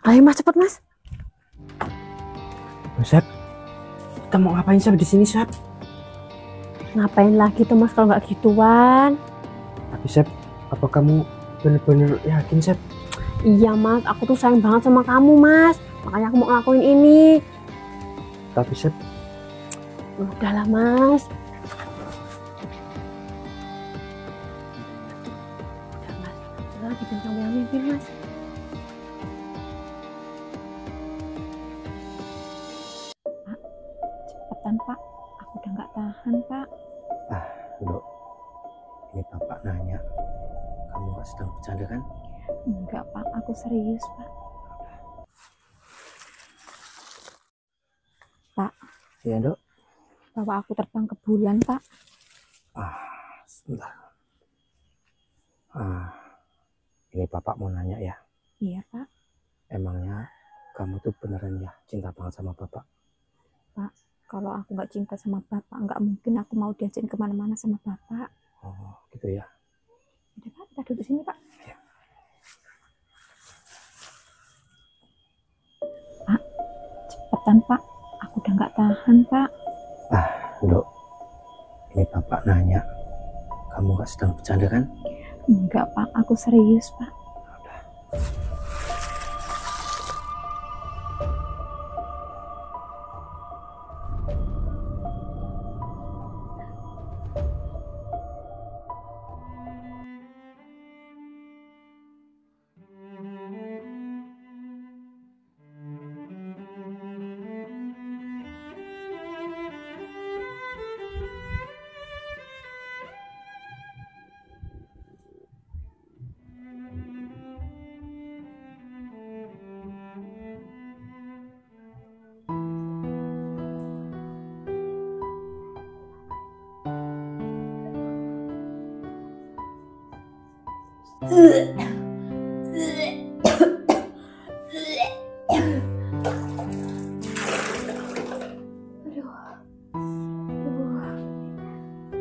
Ayo mas, cepet mas. Sep, kita mau ngapain Sep di sini Sep? Ngapain lagi tuh mas kalau nggak gituan? Tapi Sep, apa kamu bener-bener yakin Sep? Iya mas, aku tuh sayang banget sama kamu mas. Makanya aku mau ngelakuin ini. Tapi Sep, Udahlah mas. Udah mas, udah lagi bintang yang mimpi mas. Pak, cepetan pak. Aku udah nggak tahan pak. Dok, ini Bapak nanya, kamu nggak sedang bercanda kan? Enggak pak, aku serius pak. Pak. Iya Dok. Bawa aku terbang ke bulan pak. Sebentar. Ini Bapak mau nanya ya. Iya pak. Emangnya kamu tuh beneran ya cinta banget sama Bapak? Pak, kalau aku nggak cinta sama bapak, nggak mungkin aku mau diajakin kemana-mana sama bapak. Oh gitu ya. Udah pak, kita duduk sini pak. Ya. Pak, cepetan pak. Aku udah nggak tahan pak. Dok, ini Bapak nanya, kamu nggak sedang bercanda kan? Enggak pak, aku serius pak.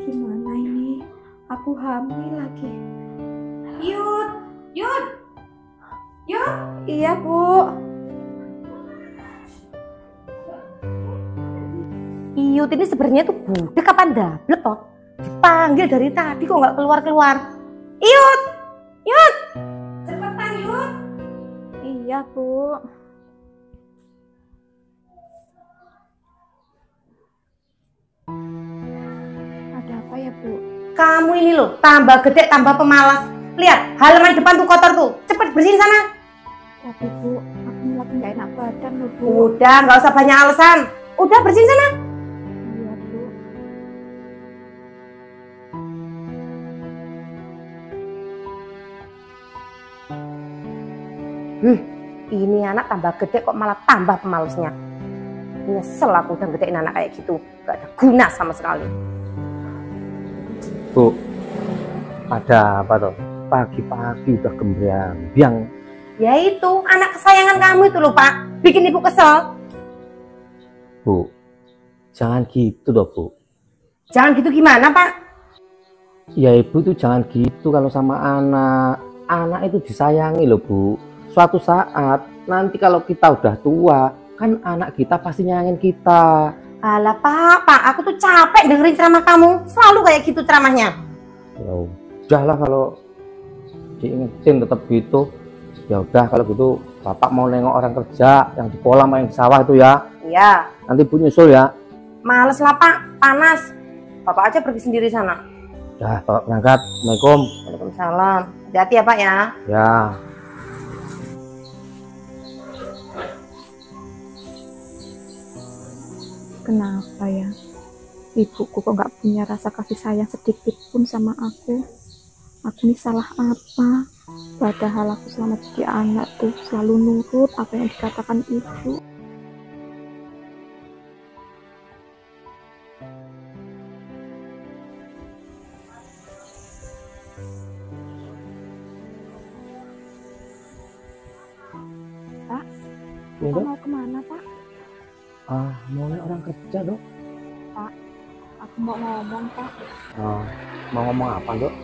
Gimana ini? Aku hamil lagi. Yud. Iya bu. Iyut ini sebenarnya tuh budek kapan dablek toh? Dipanggil dari tadi kok nggak keluar-keluar. Iyut! Cepetan Yud! Iya bu. Ada apa ya bu? Kamu ini loh, tambah gede, tambah pemalas. Lihat, halaman depan tuh kotor tuh. Cepet bersihin sana. Tapi bu, aku lagi nggak enak badan loh bu. Udah, nggak usah banyak alasan. Udah bersihin sana. Iya bu. Ini anak tambah gede kok malah tambah pemalasnya. Nyesel aku udah gedein anak kayak gitu. Gak ada guna sama sekali. Bu, ada apa toh? Pagi-pagi udah gembrang-biang. Ya itu, anak kesayangan kamu itu loh Pak. Bikin ibu kesel. Bu, jangan gitu dong Bu. Jangan gitu gimana Pak? Ya ibu tuh jangan gitu kalau sama anak. Anak itu disayangi loh Bu. Suatu saat nanti kalau kita udah tua, kan anak kita pasti nyayangin kita. Alah Pak, aku tuh capek dengerin ceramah kamu. Selalu kayak gitu ceramahnya. Ya udahlah kalau diingetin tetap gitu. Ya udah kalau gitu Bapak mau nengok orang kerja yang di kolam yang di sawah itu ya. Iya. Nanti Bu nyusul ya. Males lah Pak, panas. Bapak aja pergi sendiri sana. Dah, Bapak berangkat. Assalamualaikum. Waalaikumsalam. Hati-hati ya Pak ya. Ya. Kenapa ya? Ibuku kok nggak punya rasa kasih sayang sedikit pun sama aku. Aku ini salah apa? Padahal aku selama jadi anak tuh selalu nurut apa yang dikatakan ibu. Pak, Bapak mau kemana Pak? Mau lihat orang kerja dok. Pak, aku mau ngomong Pak. Mau ngomong apa dok?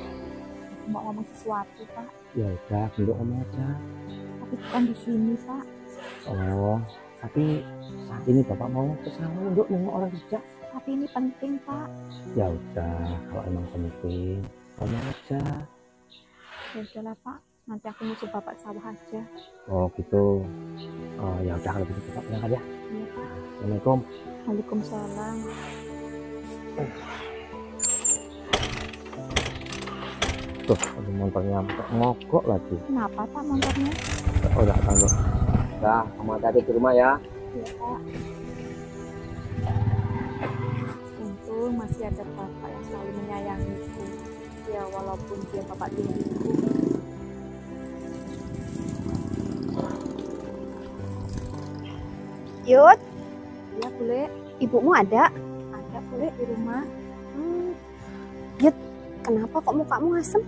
Aku mau ngomong sesuatu Pak. Ya udah, duduk ngomong aja. Tapi bukan di sini Pak. Oh, tapi saat ini Bapak mau ke sawah untuk nengok orang kerja. Tapi ini penting, Pak. Ya udah, kalau emang penting, ngomong aja. Ya udahlah, Pak. Nanti aku nyusul Bapak sawah aja. Oh gitu. Oh ya udah kalau gitu Bapak berangkat ya. Iya, Pak. Assalamualaikum. Waalaikumsalam. Tuh, ada motornya mogok lagi. Kenapa, Pak, motornya? Oh, udah tangguh. Dah, kamu hati-hati di rumah ya. Iya, Pak. Untung masih ada Bapak yang selalu menyayangiku. Ya, walaupun dia Bapak diriku. Yud, Iya, Bule. ibumu ada? Ada, Bule, di rumah. Yud, kenapa kok mukamu ngasem?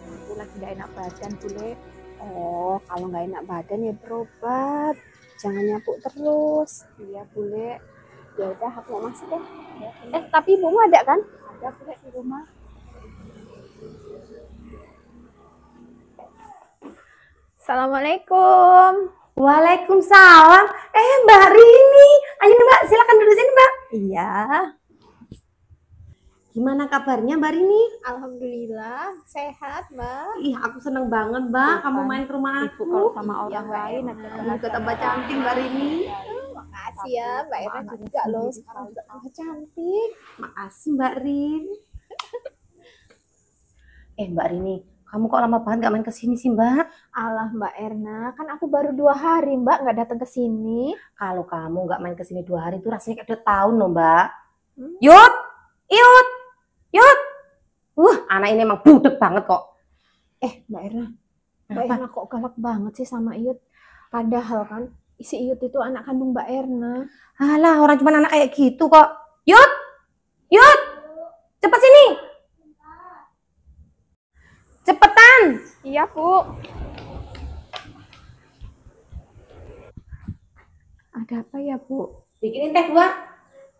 Aku lagi gak enak badan, Bule. Oh, kalau nggak enak badan ya berobat. Jangan nyapuk terus. Iya, Bule. Ya udah, aku mau masuk ya. Ya, Bule. Tapi ibumu ada kan? Ada, Bule, di rumah. Assalamualaikum. Waalaikumsalam. Mbak Rini. Ayo Mbak, silakan duduk sini Mbak. Iya. Gimana kabarnya Mbak Rini? Alhamdulillah, sehat, Mbak. Ih, aku seneng banget Mbak. Tuh, Kamu kan. main ke rumah Ibu aku. kalau sama orang Iya, Mbak lain Erna. aja Kamu juga tambah cantik Mbak Rini. Makasih ya, Mbak Erna juga loh. Sekarang juga tambah cantik. Makasih Mbak Rin. Mbak Rini, kamu kok lama banget gak main kesini sih Mbak? Alah, Mbak Erna, kan aku baru 2 hari, Mbak, nggak datang ke sini. Kalau kamu gak main kesini 2 hari itu rasanya kayak 2 tahun loh Mbak. Hmm? Yud, Yud, Yud. Anak ini emang budek banget kok. Mbak Erna, Mbak Apa? Erna kok galak banget sih sama Iyut? Padahal kan si Iyut itu anak kandung Mbak Erna. Alah, orang cuma anak kayak gitu kok. Yud, Yud, cepet sini. Cepetan. Iya, Bu. Ada apa ya, Bu? Bikinin teh 2.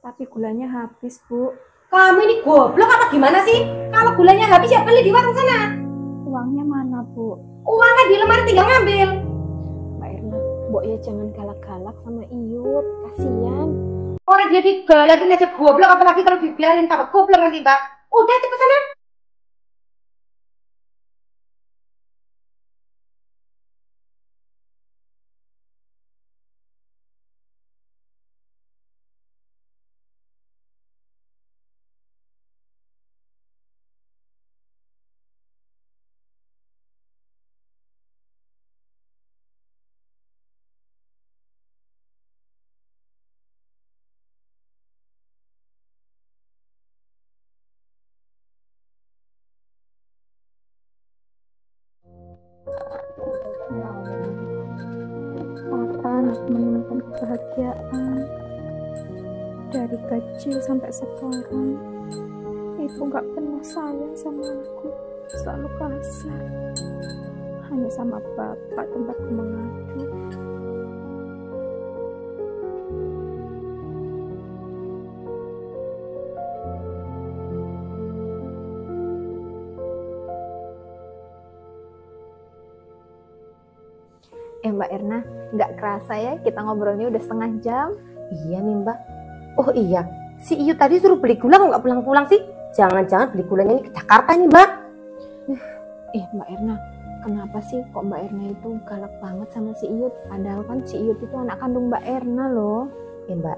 Tapi gulanya habis, Bu. Kamu ini goblok apa gimana sih? Kalau gulanya habis ya beli di warung sana. Uangnya mana, Bu? Uangnya di lemari tinggal ngambil. Mbak Erna, Mbok ya jangan galak-galak sama Iyut. Kasihan. Orang dia digalakin aja goblok, apalagi kalau dibiarin tambah goblok nanti Mbak. Udah cepet sana. Kapan aku menemukan kebahagiaan? Dari kecil sampai sekarang, ibu gak pernah sayang sama aku, selalu kasar. Hanya sama bapak tempatku mengadu. Mbak Erna, nggak kerasa ya kita ngobrolnya udah setengah jam. Iya nih Mbak. Oh iya, si Iyu tadi suruh beli gula kok nggak pulang-pulang sih? Jangan-jangan beli gulanya ini ke Jakarta nih Mbak. Mbak Erna, kenapa sih kok Mbak Erna itu galak banget sama si Iyut? Padahal kan si Iyut itu anak kandung Mbak Erna loh. Mbak,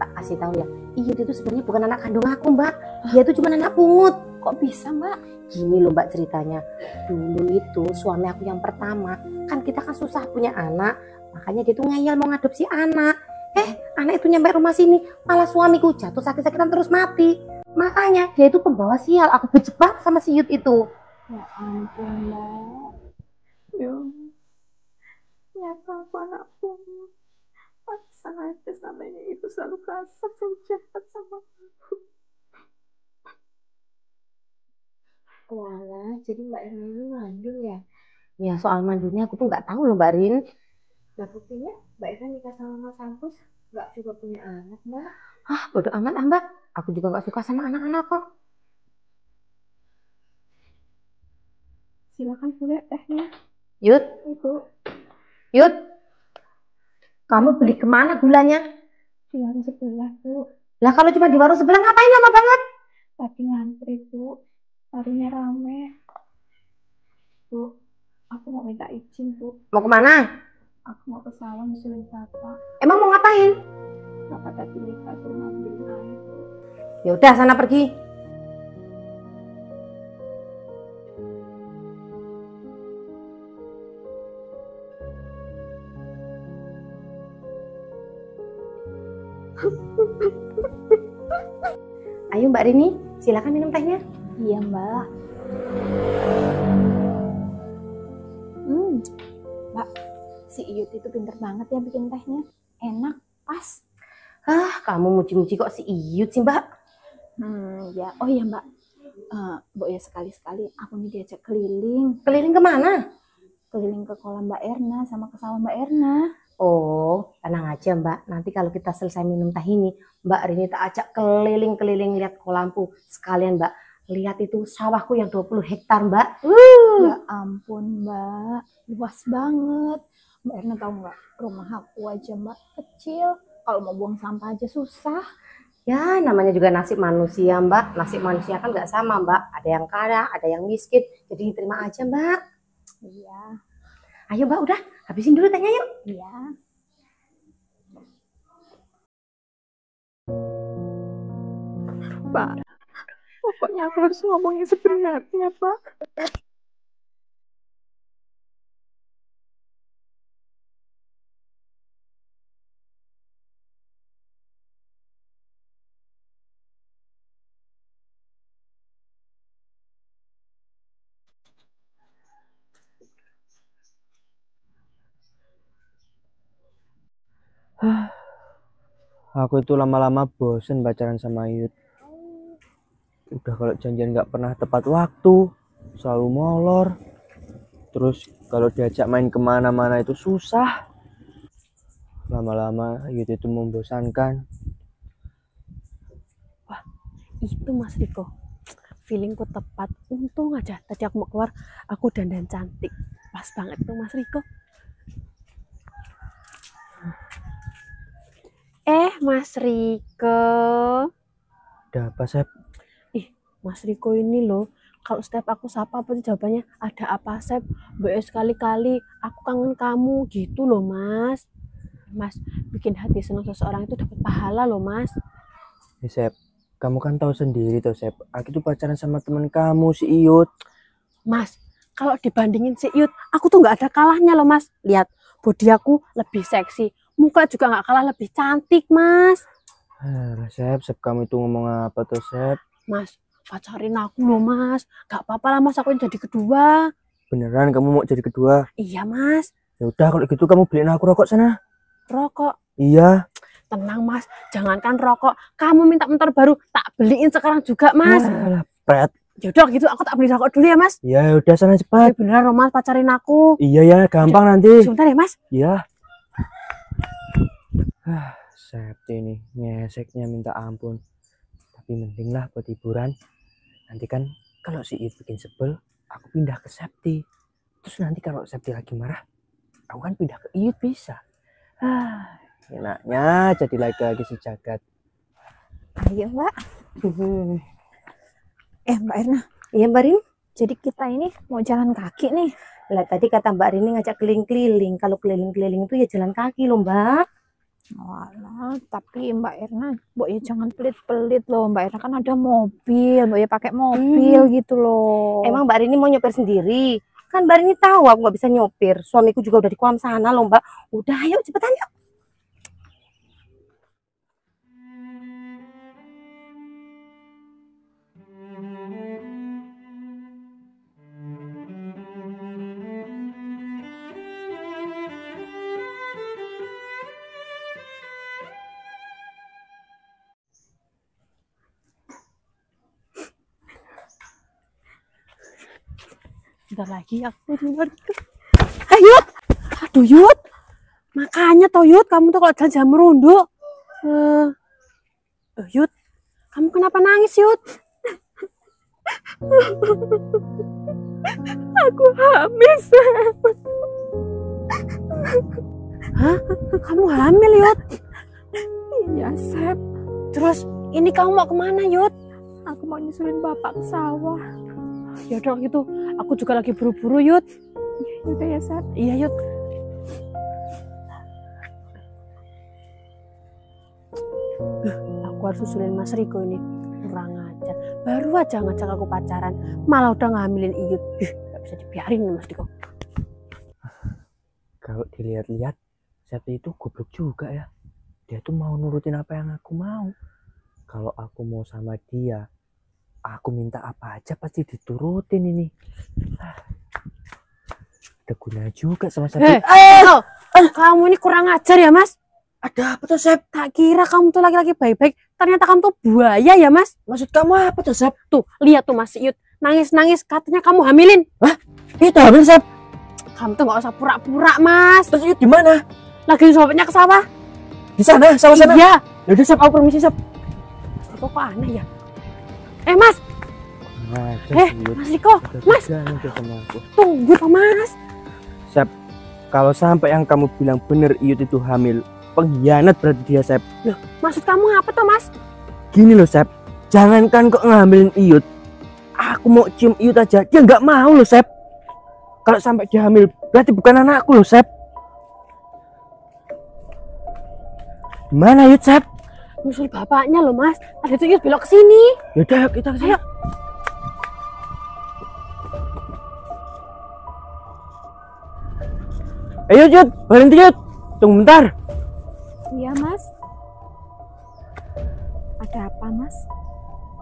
tak kasih tahu ya, Iyut itu sebenarnya bukan anak kandung aku Mbak. Dia tuh cuma anak pungut. Kok bisa Mbak? Gini loh Mbak ceritanya. Dulu itu suami aku yang pertama, kan kita kan susah punya anak, makanya dia tuh ngeyel mau ngadopsi anak. Anak itu nyampe rumah sini, malah suamiku jatuh sakit-sakitan terus mati. Makanya dia itu pembawa sial. Aku benci banget sama si Iyut itu. Ya ampun Mbak. Ya aku anakku. Pantesan aja sama ini ibu selalu kasar, selalu jahat sama aku. Walah, jadi Mbak Erna ini mandul ya? Ya soal mandulnya aku tuh nggak tahu loh Mbak Rin. Nah buktinya Mbak Erna nikah sama Mas Sampus nggak juga punya anak Mbak. Bodo amat Mbak. Aku juga nggak suka sama anak-anak kok. Silakan boleh tehnya. Yud, Ibu. Yud, Kamu beli kemana gulanya? Di warung sebelah, Bu. Lah kalau cuma di warung sebelah ngapain lama banget? Tadi ngantri, Bu. Warungnya rame. Bu, aku mau minta izin, Bu. Mau kemana? Aku mau ke sawah nyusulin Bapak. Emang mau ngapain? Bapak tadi lupa tuh ngambil air. Ya udah sana pergi. Ayo Mbak Rini, silakan minum tehnya. Iya, Mbak. Mbak, si Iyut itu pinter banget ya bikin tehnya. Enak, pas. Kamu muji-muji kok si Iyut sih Mbak? Ya. Oh iya, Mbak. Mbak ya sekali-sekali aku nih diajak keliling. Keliling kemana? Keliling ke kolam Mbak Erna sama ke sawah Mbak Erna. Oh, tenang aja Mbak. Nanti kalau kita selesai minum teh ini, Mbak Rini tak ajak keliling-keliling lihat kolamku. Sekalian Mbak, lihat itu sawahku yang 20 hektar Mbak. Ya ampun Mbak, luas banget. Mbak Erna tahu nggak, rumah aku aja Mbak kecil. Kalau mau buang sampah aja susah. Ya, namanya juga nasib manusia Mbak. Nasib manusia kan nggak sama Mbak. Ada yang kaya, ada yang miskin. Jadi terima aja Mbak. Iya. Ayo Mbak, udah habisin dulu tehnya yuk. Iya. Pak, pokoknya aku harus ngomongin sebenarnya, Pak. Aku itu lama-lama bosen pacaran sama Yud. Udah kalau janjian nggak pernah tepat waktu, selalu molor. Terus kalau diajak main kemana-mana itu susah. Lama-lama Yud itu membosankan. Wah, itu Mas Riko. Feelingku tepat. Untung aja tadi aku mau keluar, aku dandan cantik. Pas banget tuh Mas Riko. Mas Riko. Ada apa, Sep? Mas Riko ini loh, kalau setiap aku sapa apa jawabannya, ada apa Sep? BS sekali-kali, aku kangen kamu gitu loh Mas. Mas, bikin hati senang seseorang itu dapat pahala loh Mas. Sep, kamu kan tahu sendiri tuh Sep, aku tuh pacaran sama temen kamu si Iyut. Mas, kalau dibandingin si Iyut, aku tuh nggak ada kalahnya loh Mas. Lihat, bodi aku lebih seksi, muka juga nggak kalah lebih cantik Mas. Sep, kamu itu ngomong apa tuh Sep? Mas, pacarin aku loh Mas. Gak apa-apa lah Mas, aku yang jadi kedua. Beneran kamu mau jadi kedua? Iya Mas. Ya udah kalau gitu kamu beliin aku rokok sana. Rokok? Iya. Tenang Mas, jangankan rokok, kamu minta motor baru, tak beliin sekarang juga Mas. Alah, Pret. Yaudah gitu, aku tak beli rokok dulu ya Mas. Ya udah sana cepat. Beneran loh Mas, pacarin aku. Iya ya, gampang nanti. Sebentar ya Mas. Iya. Septi ini ngeseknya minta ampun. Tapi mending lah buat hiburan. Nanti kan kalau si Iyut bikin sebel, aku pindah ke Septi. Terus nanti kalau Septi lagi marah, aku kan pindah ke Iyut bisa. Enaknya jadi lagi sejagat. Ayo Mbak. Mbak Erna. Iya Mbak Rini. Jadi kita ini mau jalan kaki nih. Lah tadi kata Mbak Rini ngajak keliling-keliling. Kalau keliling-keliling itu ya jalan kaki loh Mbak. Walah, tapi Mbak Erna, Mbak ya jangan pelit-pelit loh. Mbak Erna kan ada mobil, Mbak ya pakai mobil gitu loh. Emang Mbak Rini mau nyopir sendiri? Kan Mbak Rini tahu aku nggak bisa nyopir. Suamiku juga udah di kolam sana loh Mbak. Udah ayo cepetan yuk. Bentar lagi aku keluar. Yud! Aduh Yud! Makanya toh Yud, kamu tuh kalau jalan-jalan merunduk. Yud, kamu kenapa nangis Yud? Aku hamil. Hah? Kamu hamil, Yud? Iya, Sep. Terus ini kamu mau kemana, Yud? Aku mau nyusulin bapak ke sawah. Ya udah gitu, aku juga lagi buru-buru, Yud. Udah ya, Sep. Iya, Yud. Aku harus susulin Mas Riko ini. Kurang ajar. Baru aja ngajak aku pacaran, malah udah ngambilin Iyut. Gak bisa dibiarin nih, Mas Riko. Kalau dilihat-lihat, Septi itu goblok juga ya. Dia tuh mau nurutin apa yang aku mau. Kalau aku mau sama dia, aku minta apa aja pasti diturutin ini. Ada guna juga sama Septi. Kamu ini kurang ajar ya, Mas. Ada apa tuh, Sep? Tak kira kamu tuh laki-laki baik-baik, ternyata kamu tuh buaya ya, Mas. Maksud kamu apa tuh, Sep? Tuh, lihat tuh Mas Iyut, nangis-nangis katanya kamu hamilin. Itu hamil, Sep. Kamu tuh nggak usah pura-pura, Mas. Terus Iyut di mana? Lagi sobatnya ke sawah. Di sana, sama sana. Iya. Yaudah, Sep, aku permisi, Sep. Mas Riko kok aneh ya? Mas. Mas Riko, Mas. Tunggu toh, Mas. Sep, kalau sampai yang kamu bilang bener Iyut itu hamil, pengkhianat berarti dia, Sep. Loh, maksud kamu apa toh, Mas? Gini loh, Sep. Jangankan kok ngambilin Iyut. Aku mau cium Iyut aja, dia nggak mau loh, Sep. Kalau sampai dia hamil, berarti bukan anakku loh, Sep. Mana Iyut, Sep? Nyusul bapaknya loh, Mas. Tadi tuh Iyut belok ke sini. Yaudah, kita ke sana. Ayo. Ayo, Yud, berhenti, Yud. Tunggu bentar. Iya, Mas. Ada apa, Mas?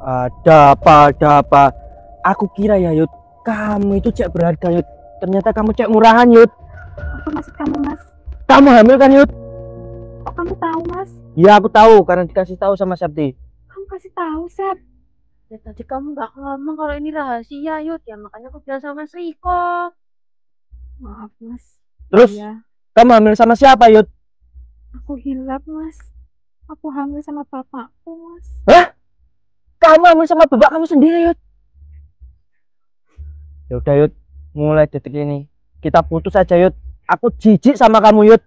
Ada apa? Aku kira ya, Yud, kamu itu cek berharga, Yud. Ternyata kamu cek murahan, Yud. Apa maksud kamu, Mas? Kamu hamil kan, Yud? Kok kamu tahu, Mas? Ya, aku tahu karena dikasih tahu sama Septi. Kamu kasih tahu, Sep. Ya tadi kamu nggak ngomong kalau ini rahasia, Yud. Ya makanya aku bilang sama Mas Riko. Maaf, Mas. Terus, Iya, kamu hamil sama siapa, Yud? aku hilap, Mas. Aku hamil sama bapakku, Mas. Kamu hamil sama bapak kamu sendiri, Yud. Ya udah, Yud. Mulai detik ini, kita putus aja, Yud. Aku jijik sama kamu, Yud.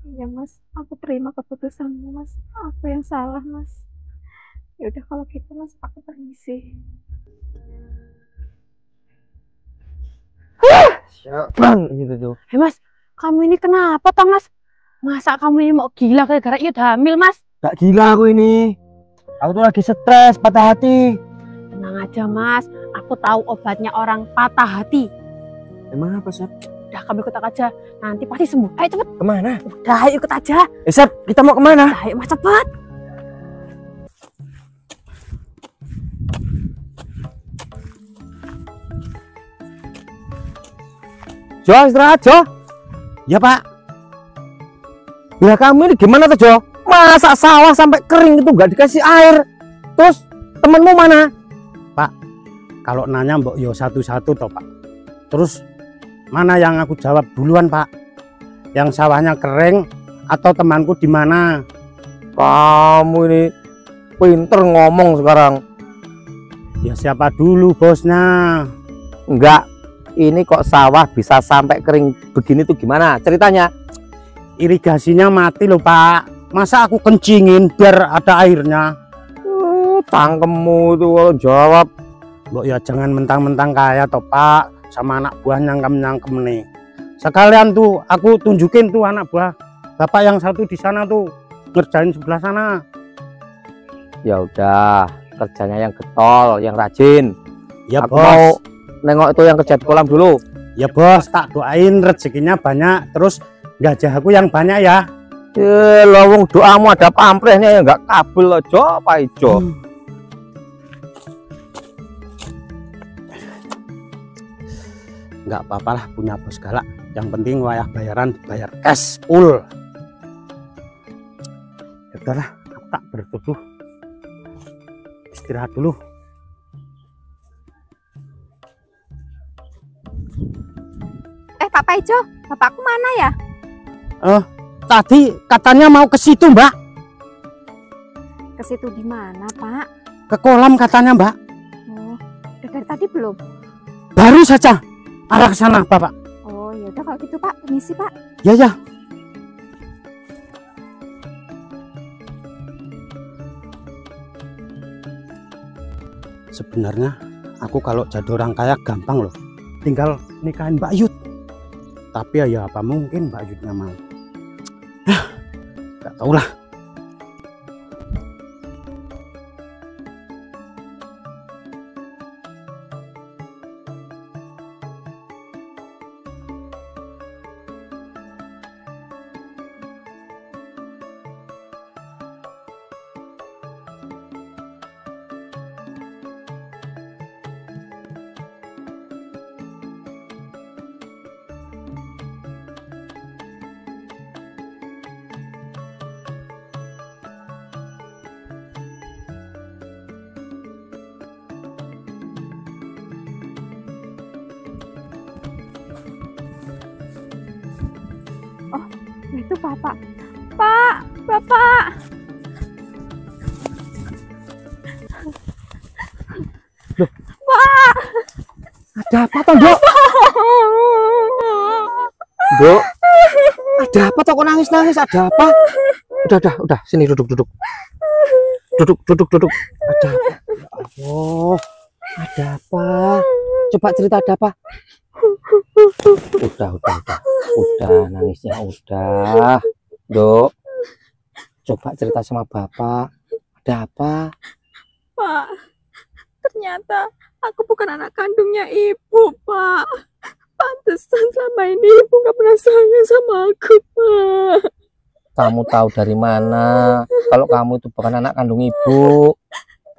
Iya, Mas. Aku terima keputusanmu, Mas. Aku yang salah, Mas. Ya udah kalau gitu, Mas, aku permisi. Bang, gitu tuh. Mas, kamu ini kenapa toh, Mas? Masa kamu ini mau gila gara-gara Iyut hamil, Mas? Gak gila aku ini. Aku tuh lagi stres, patah hati. Tenang aja, Mas. Aku tahu obatnya orang patah hati. Emang apa, Sep? Udah, kamu ikut aku aja. Nanti pasti sembuh. Ayo cepet. Kemana? Udah, ayo ikut aja. Sep, kita mau kemana? Udah, ayo Mas, cepet. Jo, istirahat, Jo. Ya, Pak. Ya, kamu ini gimana tuh, Jo? Masa sawah sampai kering itu nggak dikasih air? Terus, temenmu mana? Kalau nanya mbok yo satu-satu toh Pak. Terus mana yang aku jawab duluan Pak? Yang sawahnya kering atau temanku di mana? Kamu ini pinter ngomong sekarang. Ya siapa dulu bosnya? Enggak, ini kok sawah bisa sampai kering begini tuh gimana ceritanya? Irigasinya mati loh Pak. Masa aku kencingin biar ada airnya? Tangkemmu tuh kalau jawab. Mbok ya jangan mentang-mentang kaya toh Pak, sama anak buah nyangkem-nyangkem nih. Sekalian tuh aku tunjukin tuh anak buah Bapak yang satu di sana tuh ngerjain sebelah sana. Ya udah, kerjanya yang getol, yang rajin. Ya Aku bos. mau nengok itu yang kerja di kolam dulu. Ya bos, tak doain rezekinya banyak, terus gajah aku yang banyak ya. Lawung doamu ada pamplehnya ya nggak kabel loh, Jo, Pak Ijo. Nggak apa-apa lah punya bos galak. Yang penting wayah bayaran dibayar cash full. Ya udahlah, aku tak bertuduh. Istirahat dulu. Pak Paijo, bapakku mana ya? Tadi katanya mau ke situ Mbak. Ke situ di mana, Pak? Ke kolam katanya Mbak. Oh, udah dari tadi belum? Baru saja arah ke sana Bapak. Oh, ya udah kalau gitu Pak, permisi Pak. Ya ya. sebenarnya aku kalau jadi orang kaya gampang loh. Tinggal nikahin Mbak Yud. Tapi ya apa mungkin Mbak Yudnya mau. Gak tau lah. Itu Bapak. Pak, Bapak. Loh. Pak. Ada apa toh, Dok? Dok. Ada apa toh kok nangis-nangis? Ada apa? Udah. Sini duduk. Duduk. Ada apa? Ya Allah. Ada apa? Coba cerita ada apa? Udah nangisnya udah. Dok, coba cerita sama Bapak. Ada apa? Pak, ternyata aku bukan anak kandungnya Ibu, Pak. Pantesan selama ini Ibu nggak pernah sayang sama aku, Pak. Kamu tahu dari mana kalau kamu itu bukan anak kandung Ibu?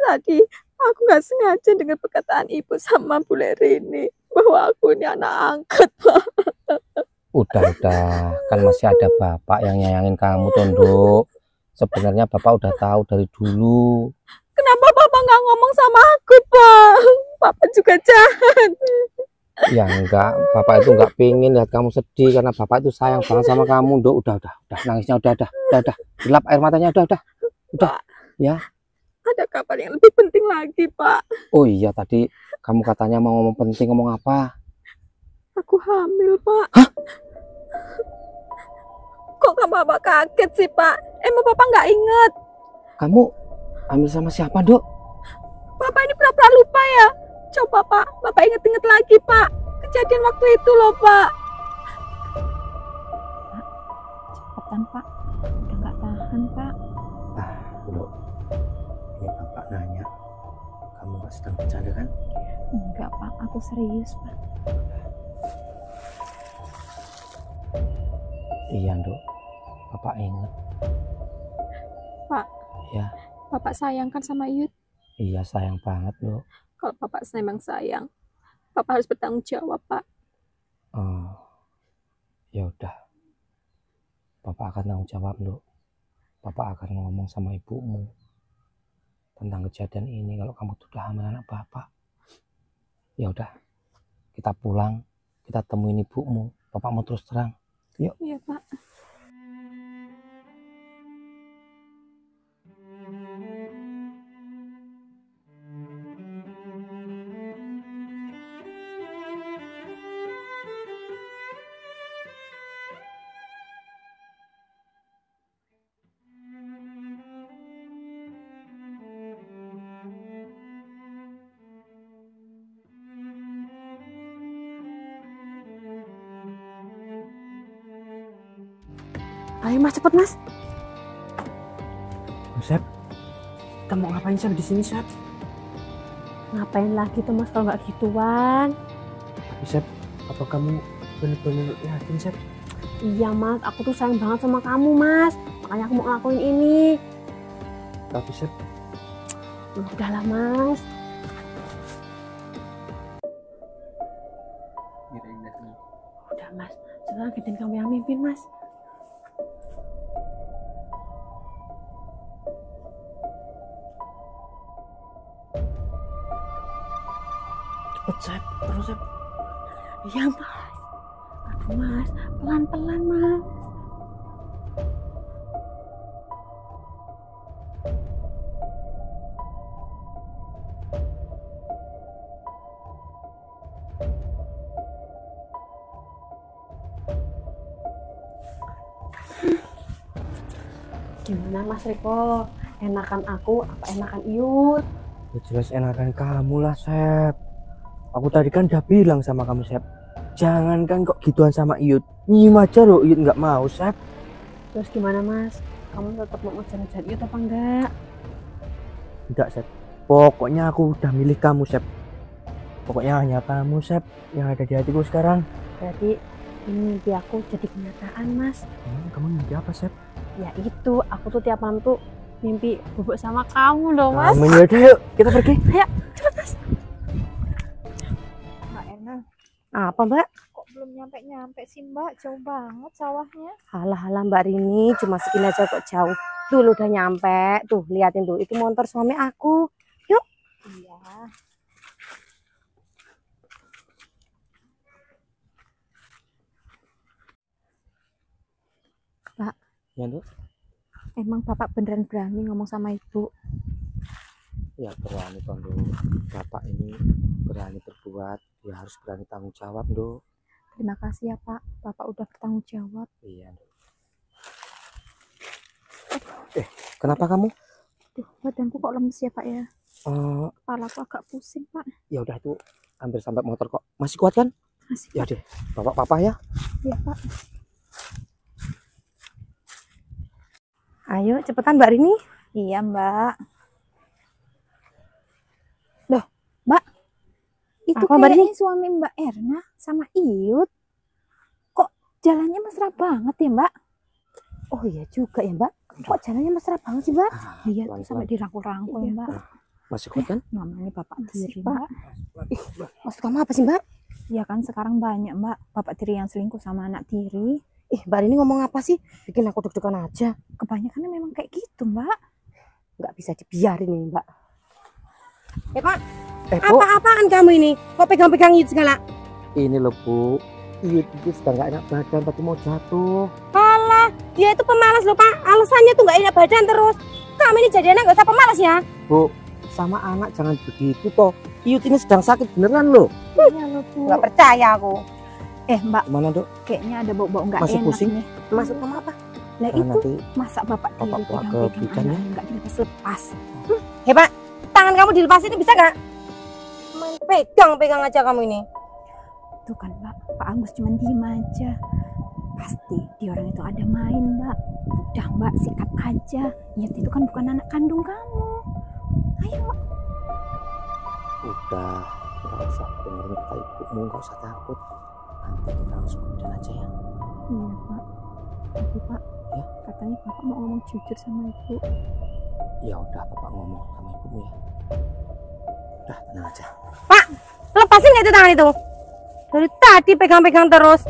Tadi aku nggak sengaja dengar perkataan Ibu sama Bu Lerini bahwa aku ini anak angkat, Pak. Udah, kan masih ada Bapak yang nyayangin kamu, Tondo. Sebenarnya Bapak udah tahu dari dulu. Kenapa Bapak nggak ngomong sama aku, Pak? Bapak juga jahat. Ya enggak, Bapak itu enggak pingin lihat kamu sedih karena Bapak itu sayang banget sama kamu, Dok. Udah, nangisnya udah. Gelap air matanya, udah. Pak, ya. Ada kabar yang lebih penting lagi, Pak. Oh iya, tadi kamu katanya mau ngomong penting, ngomong apa? Aku hamil, Pak. Hah? Kok Bapak kaget sih, Pak? Emang Bapak nggak inget? Kamu hamil sama siapa, Dok? Bapak ini pura-pura lupa ya? Coba, Pak. Bapak inget-inget lagi, Pak. Kejadian waktu itu loh, Pak. Pak, cepetan, Pak. Udah nggak tahan, Pak. Dok. Ini Bapak nanya. Kamu nggak sedang bercanda kan? Enggak, Pak. Aku serius, Pak. Iya, Dok. Bapak ingat. Pak. Ya. Bapak sayang kan sama Yud? Iya, sayang banget, Dok. Kalau Bapak memang sayang, Bapak harus bertanggung jawab, Pak. Oh, ya udah. Bapak akan tanggung jawab, Dok. Bapak akan ngomong sama ibumu tentang kejadian ini kalau kamu sudah hamil anak Bapak. Ya udah, kita pulang, kita temuin ibumu. Bapak mau terus terang. Yuk. Iya, Pak. Ayo Mas, cepet Mas. Sep, kita mau ngapain Sep di sini Sep? Ngapain lagi tuh Mas kalau nggak gituan? Tapi Sep, apa kamu bener-bener yakin Sep? Iya Mas, aku tuh sayang banget sama kamu Mas. Makanya aku mau ngelakuin ini. Tapi Sep, Udahlah Mas. Udah Mas, sekarang gantian kamu yang mimpin Mas. cepet Sep, terus Sep. Iya Mas. Aduh Mas, pelan-pelan Mas. Gimana Mas Riko? Enakan aku apa enakan Iyut? Ya jelas enakan kamu lah, Sep. Aku tadi kan udah bilang sama kamu, Sep. Jangan kan kok gituan sama Iyut. Nyim aja loh, Iyut nggak mau, Sep. Terus gimana Mas? Kamu tetap mau ngejar-ngejar itu apa enggak? Enggak, Sep. Pokoknya aku udah milih kamu, Sep. Pokoknya hanya kamu, Sep, yang ada di hatiku sekarang. Berarti ini mimpi aku jadi kenyataan Mas. Kamu mimpi apa, Sep? Ya itu, aku tuh tiap malam tuh mimpi bubuk sama kamu loh Mas. Kamu yaudah yuk, kita pergi. Ayo, cepet Mas. Mbak Erna, Apa Mbak? kok belum nyampe-nyampe sih Mbak? Jauh banget sawahnya. Halah Mbak Rini, cuma segini aja kok jauh. Tuh lu udah nyampe, tuh liatin tuh, itu motor suami aku. Yuk. Iya. Ya, Nduk. Emang Bapak beneran berani ngomong sama Ibu? Ya berani toh, Nduk. Bapak ini berani berbuat, ya harus berani tanggung jawab, Nduk. Terima kasih ya Pak, Bapak udah bertanggung jawab. Iya, Nduk. Kenapa kamu? Duh, badanku kok lemes ya Pak ya? Eh, Kepalaku agak pusing Pak. ya udah tuh, hampir sampai motor kok. Masih kuat kan? Masih Ya deh, Bapak papa ya. ya Pak. Ayo cepetan Mbak Rini. Iya Mbak. Loh Mbak, itu Apa, Mbak kayaknya suami Mbak Erna sama Iyut. Kok jalannya mesra banget ya Mbak? Oh iya juga ya Mbak. Kok jalannya mesra banget sih Mbak? Iya tuh pelan-pelan. sampai dirangkul-rangkul Iya. Mbak. Masih kuat kan? Namanya Bapak Masih, tiri Pak. Mbak. Maksud kamu apa sih Mbak? Ya kan sekarang banyak Mbak, Bapak tiri yang selingkuh sama anak tiri. Mbak Rini ngomong apa sih? Bikin aku deg-degan aja. Kebanyakan memang kayak gitu Mbak. Nggak bisa dibiarin ini Mbak. Pak, Bu, apa-apaan kamu ini? Kok pegang-pegang itu segala? ini loh Bu. Iyut itu sedang nggak enak badan, tapi mau jatuh. Alah, dia itu pemalas loh Pak. Alasannya tuh nggak enak badan terus. Kamu ini jadi anak nggak usah pemalas ya. Bu, sama anak jangan begitu toh. Iyut ini sedang sakit beneran loh. Iya loh Bu. Nggak percaya aku. Mbak, Mana, Dok? kayaknya ada bau-bau nggak Masih enak pusing? nih. Maksud kamu apa? Lah Nah, itu nanti masa Bapak tiri Bapak bawa ke pegang-pegang bidan ya. anaknya nggak dilepas-lepas. Pak, tangan kamu dilepasin ini bisa nggak? Main pegang-pegang aja kamu ini. Tuh kan Mbak, Pak Agus cuma diem aja. Pasti di orang itu ada main Mbak. Udah Mbak, sikat aja. Iyut itu kan bukan anak kandung kamu. Ayo. udah nggak usah dengerin kata ibumu, nggak usah takut. Nanti kita langsung kemudian aja ya. Iya Pak. Tapi Pak, Ya. katanya Bapak mau ngomong jujur sama Ibu. Ya udah, Bapak ngomong sama ibumu ya. Udah, tenang aja. Lepasin nggak itu tangan itu? Dari tadi pegang-pegang terus.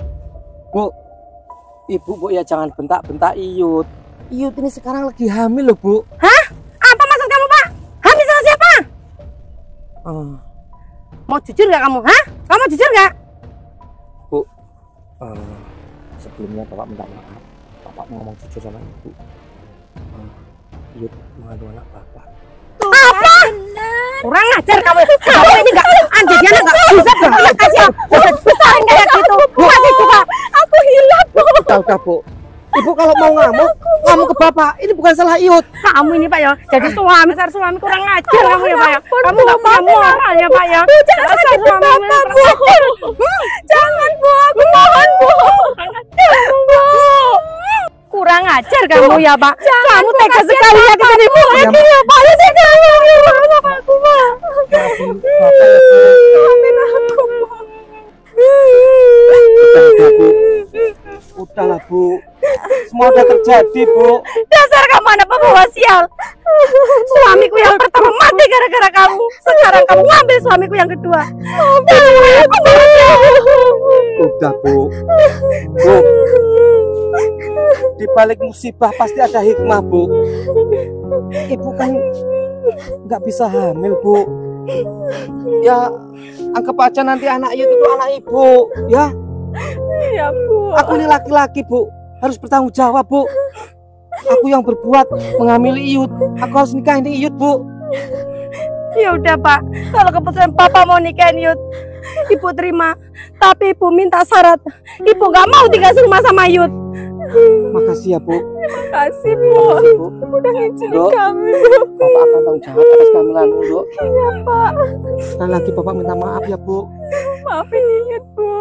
Bu, Bu ya jangan bentak-bentak Iyut. Iyut ini sekarang lagi hamil loh, Bu. Apa maksud kamu Pak? Hamil sama siapa? Eh, Mau jujur nggak kamu? Hah? Kamu jujur nggak? sebelumnya Bapak minta maaf. Bapak mau ngomong jujur sama Ibu. Iyut mengandung anak Bapak. Apa? Kurang ajar kamu. Kamu ini nggak anjir dia nggak bisa banget aja. Besar kayak gitu. Masih coba. Aku hilang. Udah, Bu. Ibu kalau mau ngamuk ke Bapak. Ini bukan salah Iyut. Kamu ini Pak ya. Jadi suami kurang ajar kamu ya Pak ya. Kamu nggak punya moral ya Pak ya. Jangan sakit Bapak Bu. Jangan Bu. Aku mohon Bu. Kurang ajar kamu ya Pak. Kamu tega sekali ya ke ibu. Ya Pak ya tega. Bapak aku Pak. Udahlah, Bu. Semua udah terjadi, Bu. Dasar kamu anak pembawa sial. Suamiku yang pertama mati gara-gara kamu. Sekarang kamu ngambil suamiku yang kedua. Udah, Bu. Bu. Di balik musibah pasti ada hikmah, Bu. Ibu kan nggak bisa hamil, Bu. Ya, anggap aja nanti anak Iyut itu anak Ibu, ya. Ya Bu. Aku ini laki-laki, Bu. Harus bertanggung jawab, Bu. Aku yang berbuat menghamili Iyut. Aku harus nikahin Iyut, Bu. Ya udah Pak. Kalau keputusan Papa mau nikahin Yud, Ibu terima. Tapi Ibu minta syarat. Ibu nggak mau tinggal serumah sama Yud. Makasih ya, Bu. Kasih, Bu. Makasih, Bu. Udah ngizinin Dok. kami, Bu. Bapak akan tanggung jawab atas kehamilanmu, Dok. Iya, Pak. Sekali lagi Bapak minta maaf ya, Bu. Maafin Yuyut, Bu.